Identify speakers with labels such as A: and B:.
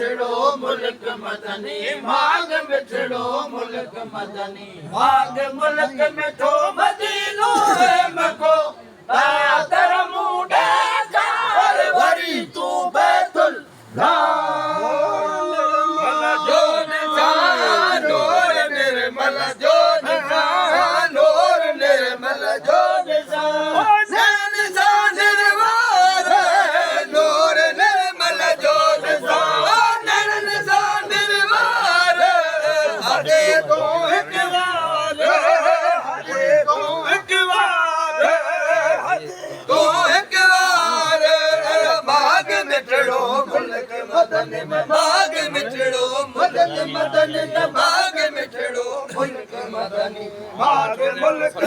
A: मिठड़ो मुल्क मदनी भाग मिठड़ो मुल्क मदनी भाग मुल्क मिठो मदीनो है मको तातर मुंडे चार वरी तू बैतुल जो निशान नूर निर्मल जो निशान नूर निर्मल जो निशान निशान निर्वार नूर निर्मल जो निशान निशान निर्वार हरे तो एक बार हरे तो एक बार तो एक बार भाग मिठड़ो मुल्क मदन में भाग मिठड़ो मुल्क मदन में भाग मिठड़ो मुल्क मदनी भाग मुल्क